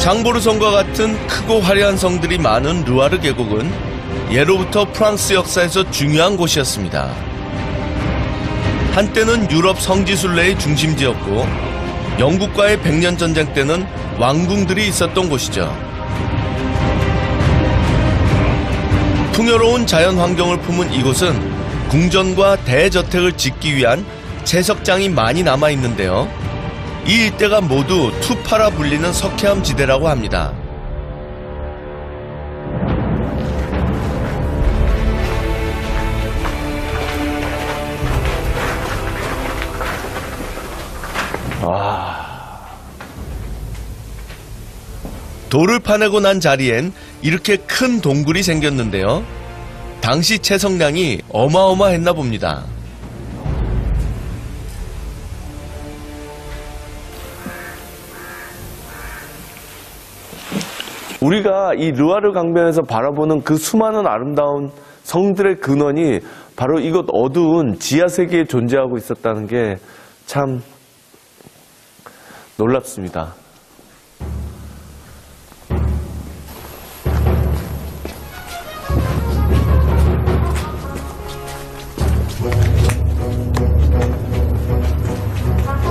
장보르성과 같은 크고 화려한 성들이 많은 르와르 계곡은 예로부터 프랑스 역사에서 중요한 곳이었습니다. 한때는 유럽 성지순례의 중심지였고 영국과의 백년전쟁 때는 왕궁들이 있었던 곳이죠. 풍요로운 자연 환경을 품은 이곳은 궁전과 대저택을 짓기 위한 채석장이 많이 남아있는데요. 이 일대가 모두 투파라 불리는 석회암 지대라고 합니다. 돌을 파내고 난 자리엔 이렇게 큰 동굴이 생겼는데요. 당시 채석량이 어마어마했나 봅니다. 우리가 이 르와르 강변에서 바라보는 그 수많은 아름다운 성들의 근원이 바로 이곳 어두운 지하 세계에 존재하고 있었다는 게 참 놀랍습니다.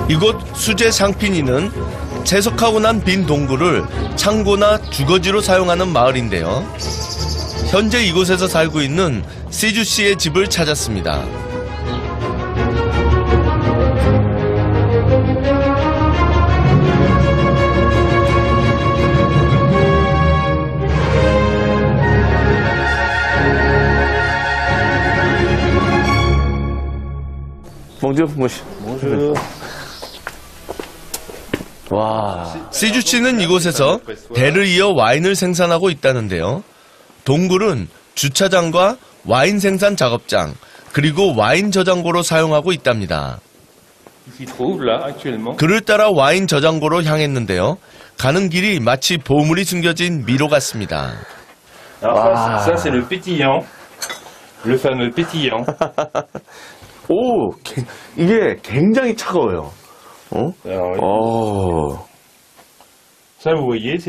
이곳 수제 상피니는 채석하고 난 빈 동굴을 창고나 주거지로 사용하는 마을인데요. 현재 이곳에서 살고 있는 시주 씨의 집을 찾았습니다. Bonjour. 와. 시주 씨는 이곳에서 대를 이어 와인을 생산하고 있다는데요. 동굴은 주차장과 와인 생산 작업장, 그리고 와인 저장고로 사용하고 있답니다. 그를 따라 와인 저장고로 향했는데요. 가는 길이 마치 보물이 숨겨진 미로 같습니다. Alors ça c'est le pétillant, le fameux pétillant. 오, 이게 굉장히 차가워요.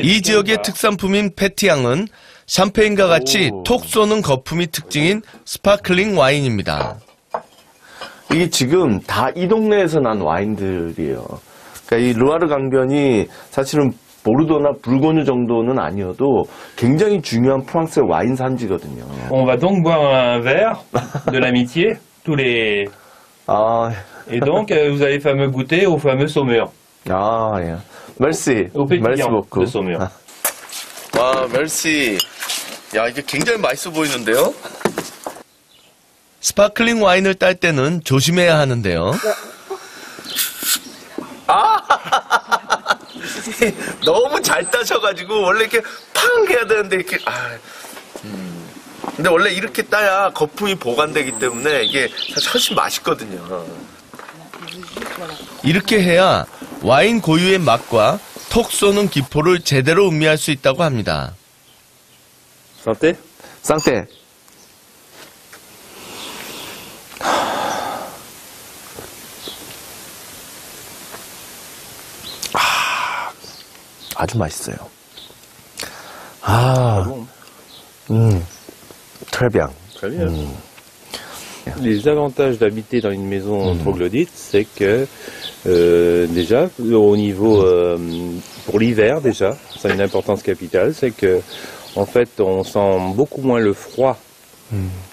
이 지역의 특산품인 페티앙은 샴페인과 같이 톡 쏘는 거품이 특징인 스파클링 와인입니다. 이게 지금 다 이 동네에서 난 와인들이에요. 그러니까 이 르와르 강변이 사실은 보르도나 불고뉴 정도는 아니어도 굉장히 중요한 프랑스의 와인 산지거든요. On va donc boire un verre de l'amitié, tous les... Et donc vous allez fameux goûter au fameux saumur. 예. Merci. Au pétillant de saumur. 와, 멜시. 야, 이게 굉장히 맛있어 보이는데요? 스파클링 와인을 딸 때는 조심해야 하는데요. 너무 잘 따셔가지고 원래 이렇게 팡 해야 되는데 이렇게 근데 원래 이렇게 따야 거품이 보관되기 때문에 이게 사실 훨씬 맛있거든요. 이렇게 해야 와인 고유의 맛과 톡 쏘는 기포를 제대로 음미할 수 있다고 합니다. Santé? 쌍떼. 아주 맛있어요. très bien. Très bien. Les avantages d'habiter dans une maison troglodyte, c'est que déjà au niveau pour l'hiver déjà, ça a une importance capitale, c'est que en fait on sent beaucoup moins le froid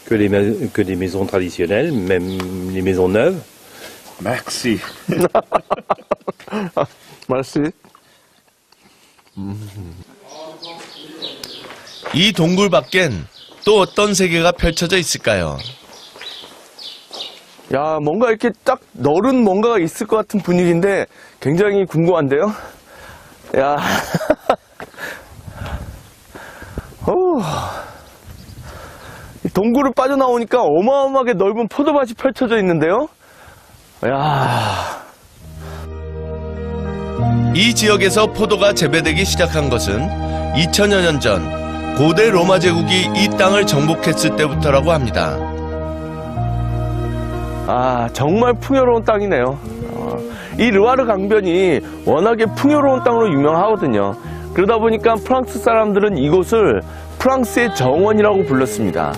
que les maisons traditionnelles, même les maisons neuves. Merci. Merci. 이 동굴 밖엔 또 어떤 세계가 펼쳐져 있을까요? 야, 뭔가 이렇게 딱 너른 뭔가가 있을 것 같은 분위기인데 굉장히 궁금한데요? 야. 동굴을 빠져나오니까 어마어마하게 넓은 포도밭이 펼쳐져 있는데요? 야. 이 지역에서 포도가 재배되기 시작한 것은 2000여 년 전 고대 로마 제국이 이 땅을 정복했을 때부터라고 합니다. 정말 풍요로운 땅이네요. 이 르와르 강변이 워낙에 풍요로운 땅으로 유명하거든요. 그러다 보니까 프랑스 사람들은 이곳을 프랑스의 정원이라고 불렀습니다.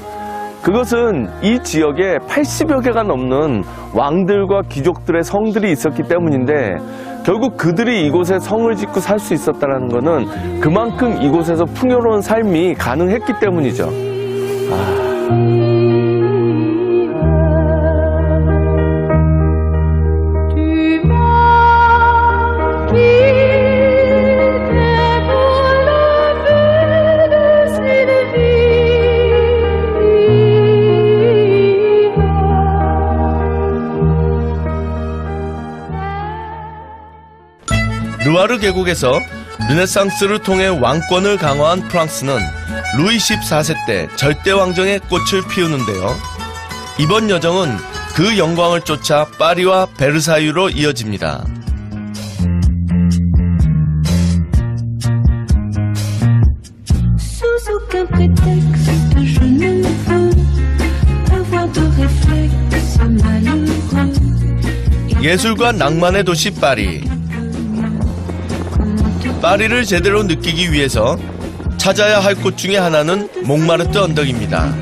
그것은 이 지역에 80여 개가 넘는 왕들과 귀족들의 성들이 있었기 때문인데 결국 그들이 이곳에 성을 짓고 살 수 있었다는 것은 그만큼 이곳에서 풍요로운 삶이 가능했기 때문이죠. 루아르 계곡에서 르네상스를 통해 왕권을 강화한 프랑스는 루이 14세 때 절대 왕정의 꽃을 피우는데요. 이번 여정은 그 영광을 쫓아 파리와 베르사유로 이어집니다. Sous aucun prétexte, je ne veux avoir de réflexe malheureux. 예술과 낭만의 도시 파리. 파리를 제대로 느끼기 위해서 찾아야 할 곳 중에 하나는 몽마르트 언덕입니다.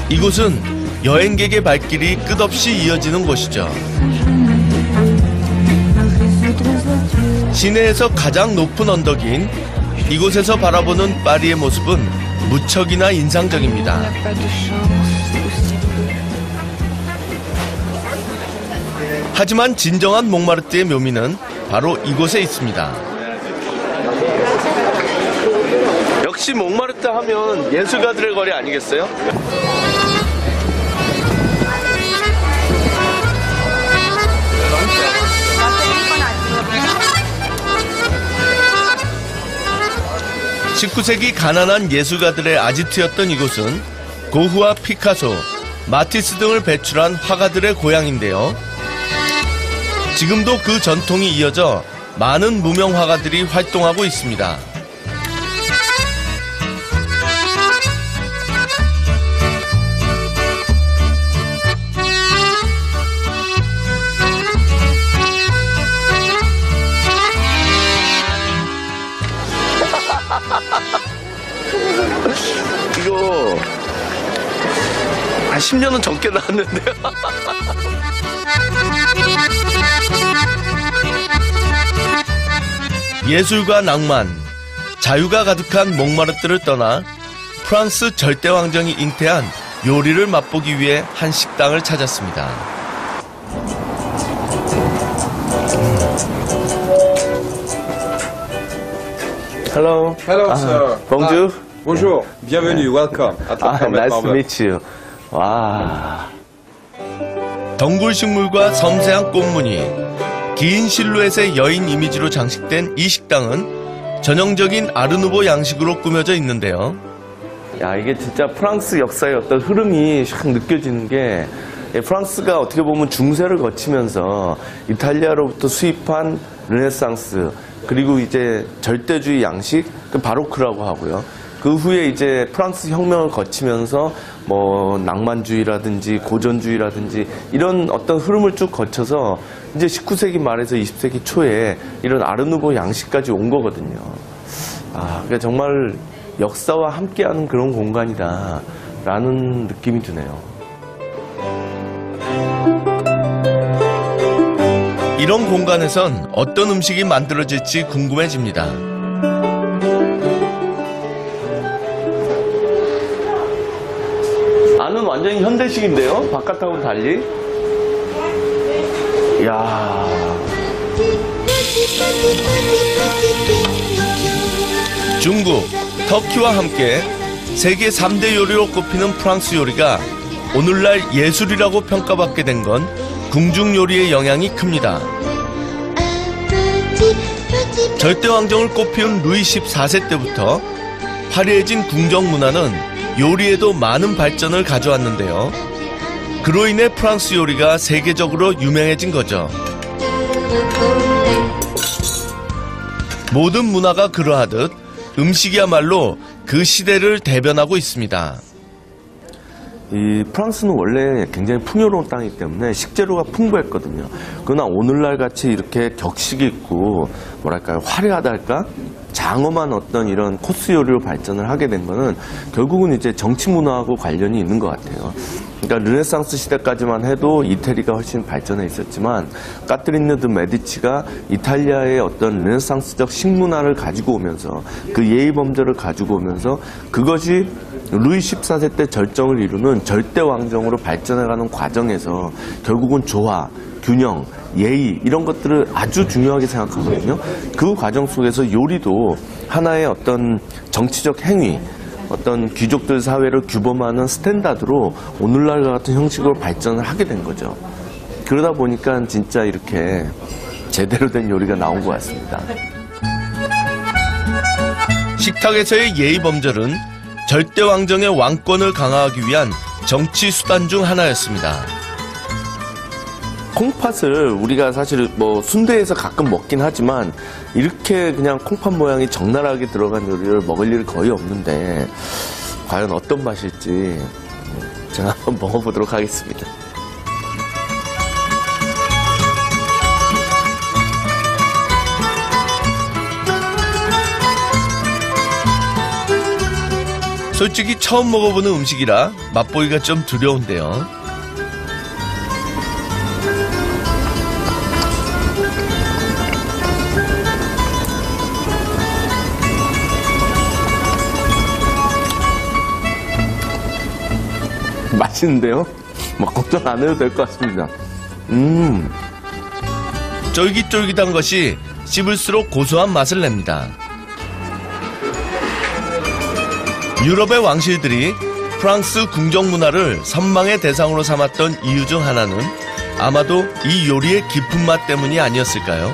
이곳은 여행객의 발길이 끝없이 이어지는 곳이죠. 시내에서 가장 높은 언덕인 이곳에서 바라보는 파리의 모습은 무척이나 인상적입니다. 하지만 진정한 몽마르트의 묘미는 바로 이곳에 있습니다. 역시 몽마르트 하면 예술가들의 거리 아니겠어요? (19세기) 가난한 예술가들의 아지트였던 이곳은 고흐와 피카소, 마티스 등을 배출한 화가들의 고향인데요. 지금도 그 전통이 이어져 많은 무명 화가들이 활동하고 있습니다. 이거 10년은 적게 나왔는데요. 예술과 낭만, 자유가 가득한 몽마르트를 떠나 프랑스 절대왕정이 잉태한 요리를 맛보기 위해 한 식당을 찾았습니다. Hello. Hello, sir. Bonjour. Bonjour. Bienvenue. Welcome. À Top Nice to Marvel. meet you. 와. 덩굴 식물과 섬세한 꽃무늬, 긴 실루엣의 여인 이미지로 장식된 이 식당은 전형적인 아르누보 양식으로 꾸며져 있는데요. 야, 이게 진짜 프랑스 역사의 어떤 흐름이 샥 느껴지는 게 프랑스가 어떻게 보면 중세를 거치면서 이탈리아로부터 수입한 르네상스 그리고 이제 절대주의 양식, 그 바로크라고 하고요. 그 후에 이제 프랑스 혁명을 거치면서 뭐 낭만주의라든지 고전주의라든지 이런 어떤 흐름을 쭉 거쳐서 이제 19세기 말에서 20세기 초에 이런 아르누보 양식까지 온 거거든요. 그러니까 정말 역사와 함께하는 그런 공간이다라는 느낌이 드네요. 이런 공간에선 어떤 음식이 만들어질지 궁금해집니다. 안은 완전히 현대식인데요? 바깥하고는 달리. 이야. 중국, 터키와 함께 세계 3대 요리로 꼽히는 프랑스 요리가 오늘날 예술이라고 평가받게 된 건 궁중 요리의 영향이 큽니다. 절대왕정을 꽃피운 루이 14세 때부터 화려해진 궁정 문화는 요리에도 많은 발전을 가져왔는데요. 그로 인해 프랑스 요리가 세계적으로 유명해진 거죠. 모든 문화가 그러하듯 음식이야말로 그 시대를 대변하고 있습니다. 이 프랑스는 원래 굉장히 풍요로운 땅이기 때문에 식재료가 풍부했거든요. 그러나 오늘날 같이 이렇게 격식 있고 뭐랄까요 화려하다 할까 장엄한 어떤 이런 코스 요리로 발전을 하게 된 거는 결국은 이제 정치 문화하고 관련이 있는 것 같아요. 그러니까 르네상스 시대까지만 해도 이태리가 훨씬 발전해 있었지만 까트리네 드 메디치가 이탈리아의 어떤 르네상스적 식문화를 가지고 오면서 그 예의 범절을 가지고 오면서 그것이 루이 14세 때 절정을 이루는 절대 왕정으로 발전해가는 과정에서 결국은 조화, 균형, 예의 이런 것들을 아주 중요하게 생각하거든요. 그 과정 속에서 요리도 하나의 어떤 정치적 행위, 어떤 귀족들 사회를 규범하는 스탠다드로 오늘날과 같은 형식으로 발전을 하게 된 거죠. 그러다 보니까 진짜 이렇게 제대로 된 요리가 나온 것 같습니다. 식탁에서의 예의 범절은 절대 왕정의 왕권을 강화하기 위한 정치 수단 중 하나였습니다. 콩팥을 우리가 사실 뭐 순대에서 가끔 먹긴 하지만 이렇게 그냥 콩팥 모양이 적나라하게 들어간 요리를 먹을 일이 거의 없는데 과연 어떤 맛일지 제가 한번 먹어보도록 하겠습니다. 솔직히 처음 먹어보는 음식이라 맛보기가 좀 두려운데요. 맛있는데요? 막 걱정 안 해도 될 것 같습니다. 쫄깃쫄깃한 것이 씹을수록 고소한 맛을 냅니다. 유럽의 왕실들이 프랑스 궁정 문화를 선망의 대상으로 삼았던 이유 중 하나는 아마도 이 요리의 깊은 맛 때문이 아니었을까요?